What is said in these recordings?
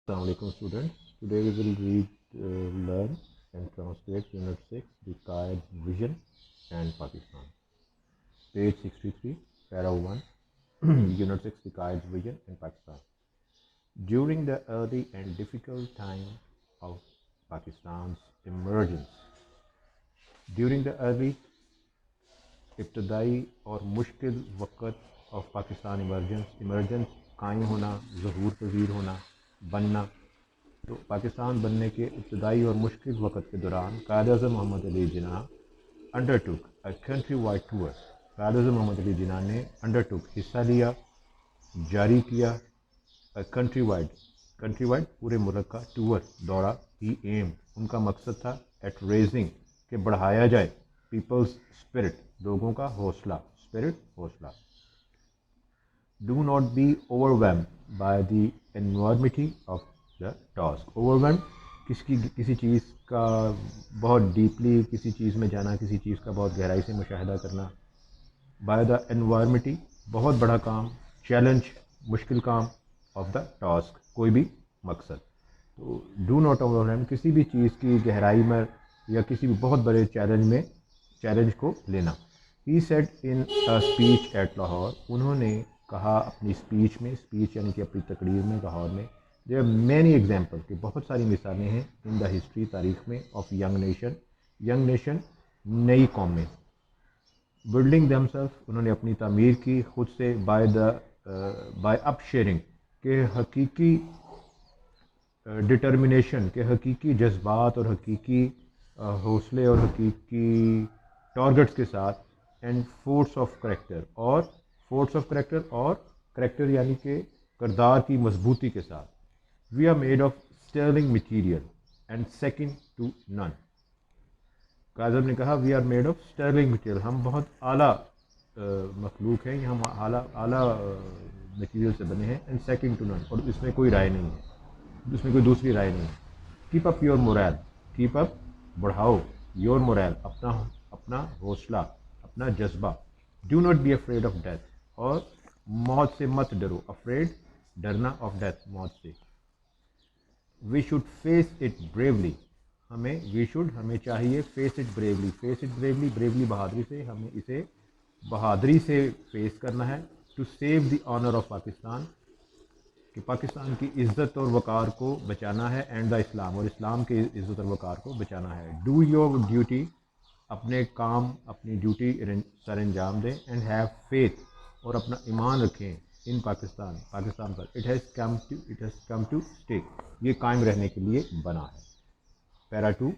Assalamu alaikum students. Today we will read, learn and translate Unit 6, The Qaid Vision and Pakistan. Page 63, Para 1, Unit 6, The Qaid Vision and Pakistan. During the early and difficult time of Pakistan's emergence, during the early ابتدائی اور مشکل وقت of Pakistan emergence قائم ہونا، ظہور پذیر ہونا، بننا. تو پاکستان بننے کے ابتدائی اور مشکل وقت کے دوران Quaid Azam Muhammad Ali Jinnah undertook a country wide tour. Quaid Azam Muhammad Ali جناح نے انڈر ٹک حصہ لیا، جاری کیا کنٹری وائڈ پورے ملک کا ٹور، دورہ. ہی ایم، ان کا مقصد تھا ایٹ ریزنگ، کہ بڑھایا جائے پیپلز اسپرٹ، لوگوں کا حوصلہ، حوصلہ. Do not be overwhelm by the enormity of the task. Overwhelm کسی چیز کا بہت ڈیپلی، کسی چیز میں جانا، کسی چیز کا بہت گہرائی سے مشاہدہ کرنا. بائی دا انوائرمنٹی، بہت بڑا کام، چیلنج، مشکل کام، آف دا ٹاسک، کوئی بھی مقصد. تو ڈو ناٹ اوور ویلم، کسی بھی چیز کی گہرائی میں یا کسی بھی بہت بڑے چیلنج کو لینا. He said in speech at Lahore, انہوں نے کہا اپنی اسپیچ یعنی کہ اپنی تقریر میں لاہور میں. دیر آر مینی ایگزامپل، کہ بہت ساری مثالیں ہیں ان دا ہسٹری، تاریخ میں، آف ینگ نیشن، نئی قومیں. بلڈنگ دیم سیلف، انہوں نے اپنی تعمیر کی خود سے. بائی اپ شیئرنگ، کہ حقیقی ڈٹرمنیشن، کہ حقیقی جذبات اور حقیقی حوصلے اور حقیقی ٹارگٹس کے ساتھ. اینڈ فورس آف کریکٹر یعنی کہ کردار کی مضبوطی کے ساتھ. We are made of sterling material and second to none. قائد نے کہا we are made of sterling material, ہم بہت اعلیٰ مخلوق ہیں، ہم اعلیٰ مٹیریل سے بنے ہیں. اینڈ سیکنڈ ٹو نن، اور اس میں کوئی رائے نہیں ہے، اس میں کوئی دوسری رائے نہیں ہے. Keep up your morale, keep up بڑھاؤ، یور مورائل اپنا حوصلہ، اپنا جذبہ. Do not be afraid of death, اور موت سے مت ڈرو. افریڈ، ڈرنا، آف ڈیتھ، موت سے. We should face it Barelvi, ہمیں چاہیے فیس اٹ بریولی بہادری سے، ہمیں اسے بہادری سے فیس کرنا ہے. To save the honour of Pakistan, کہ پاکستان کی عزت اور وقار کو بچانا ہے. اینڈ دا اسلام، اور اسلام کے عزت اور وقار کو بچانا ہے. ڈو یور ڈیوٹی، اپنے کام، اپنی ڈیوٹی سر انجام دیں. اینڈ ہیو فیتھ، اور اپنا ایمان رکھیں ان پاکستان پر. It has come to stay, یہ قائم رہنے کے لیے بنا ہے. Para 2.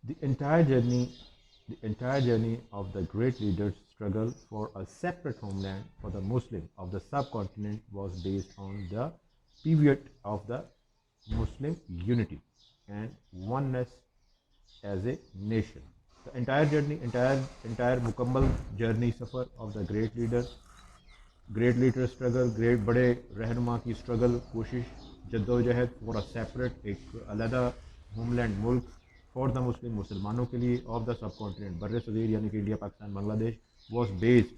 The entire journey of the great leader's struggle for a separate homeland for the Muslim of the subcontinent was based on the pivot of the Muslim unity and oneness as a nation. The entire مکمل journey, سفر of the great leader struggle، great بڑے رہنما کی struggle, کوشش، جدوجہد، four a separate، ایک علیحدہ homeland, ملک، فار دا مسلم، مسلمانوں کے لیے، آف دا سب کانٹیننٹ، بر صغیر یعنی کہ انڈیا، پاکستان، بنگلہ دیش. واز بیسڈ،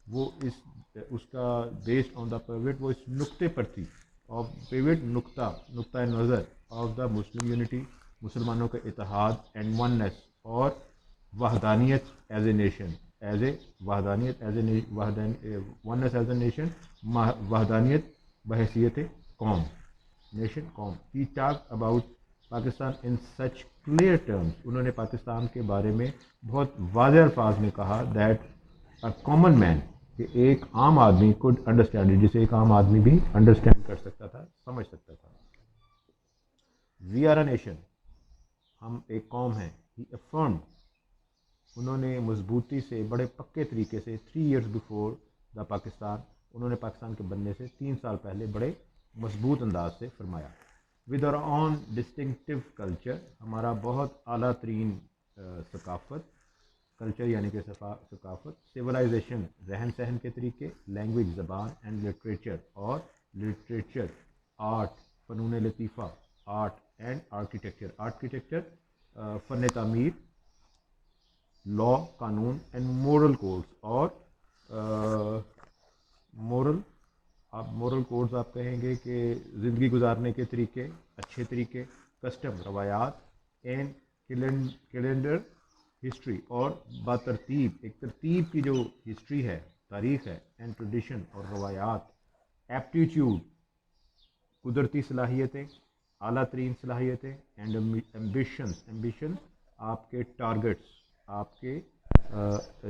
وہ اس کا بیسڈ آن دا پیوٹ، وہ اس نقطے پر تھی. آف پیوٹ، نقطۂ نظر، آف دا مسلم یونٹی، مسلمانوں کا اتحاد. اینڈ وننس، اور وحدانیت as a nation, oneness as a nation, وحدانیت بحیثیت قوم، نیشن، قوم. He talk about Pakistan in such clear terms, انہوں نے پاکستان کے بارے میں بہت واضح الفاظ میں کہا. دیٹ اے کامن مین، کہ ایک عام آدمی کوڈ انڈرسٹینڈ، جسے ایک عام آدمی بھی انڈرسٹینڈ کر سکتا تھا، سمجھ سکتا تھا. وی آر اے نیشن، ہم ایک قوم ہیں. ہی افرمڈ، انہوں نے مضبوطی سے، بڑے پکے طریقے سے. 3 years before دا پاکستان، انہوں نے پاکستان کے بننے سے 3 سال پہلے بڑے مضبوط انداز سے فرمایا. With our own distinctive culture, ہمارا بہت اعلیٰ ترین ثقافت، کلچر یعنی کہ ثقافت. سویلائزیشن، رہن سہن کے طریقے. لینگویج، زبان. اینڈ لٹریچر، اور لٹریچر، آرٹ، فنون لطیفہ، آرٹ. اینڈ آرکیٹیکچر، فن تعمیر. لا، قانون. اینڈ مورل کوڈس، اور مورل کوڈز آپ کہیں گے کہ زندگی گزارنے کے طریقے، اچھے طریقے، کسٹم، روایات، اینڈ کیلنڈر ہسٹری، اور بترتیب ایک ترتیب کی جو ہسٹری ہے، تاریخ ہے، اینڈ ٹریڈیشن اور روایات، ایپٹیٹیوڈ قدرتی صلاحیتیں، اعلیٰ ترین صلاحیتیں، اینڈ ایمبیشن آپ کے ٹارگٹس، آپ کے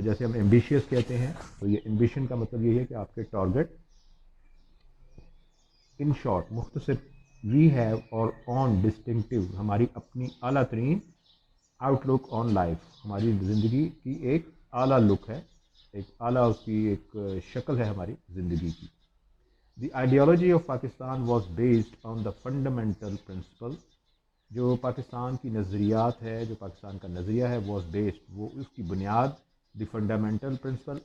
جیسے ہم ایمبیشیس کہتے ہیں تو یہ ایمبیشن کا مطلب یہ ہے کہ آپ کے ٹارگٹ. ان شارٹ مختصر، وی ہیو اور آن ڈسٹنکٹیو ہماری اپنی اعلیٰ ترین آؤٹ لک آن لائف، ہماری زندگی کی ایک اعلیٰ لک ہے، ایک اعلیٰ اس کی ایک شکل ہے ہماری زندگی کی. The ideology of Pakistan was based on the fundamental principle. جو پاکستان کی نظریات ہے، جو پاکستان کا نظریہ ہے، واز بیسڈ، وہ اس کی بنیاد دی فنڈامنٹل پرنسپل،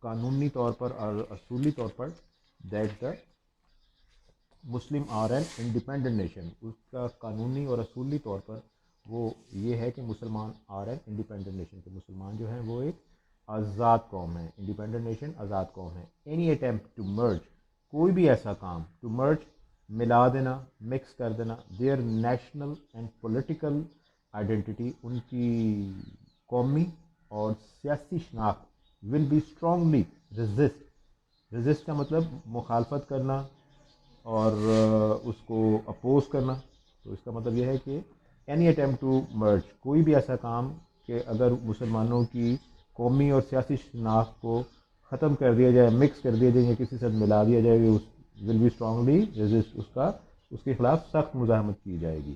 قانونی طور پر اور اصولی طور پر، that the Muslim are an independent nation, اس کا قانونی اور اصولی طور پر وہ یہ ہے کہ مسلمان آر این انڈیپینڈنٹ نیشن، کہ مسلمان جو ہیں وہ ایک آزاد قوم ہے، انڈیپینڈنٹ نیشن آزاد قوم ہے. اینی اٹیمپٹ ٹو مرج، کوئی بھی ایسا کام، ٹو مرج ملا دینا، مکس کر دینا، their national and political identity, ان کی قومی اور سیاسی شناخت، ول بی اسٹرانگلی ریزسٹ کا مطلب مخالفت کرنا اور اس کو اپوز کرنا. تو اس کا مطلب یہ ہے کہ اینی اٹیمپٹ ٹو مرج، کوئی بھی ایسا کام کہ اگر مسلمانوں کی قومی اور سیاسی شناخت کو ختم کر دیا جائے، مکس کر دیا جائے یا کسی سے ملا دیا جائے، اس ول بی اسٹرانگلی ریزسٹ، اس کے خلاف سخت مزاحمت کی جائے گی.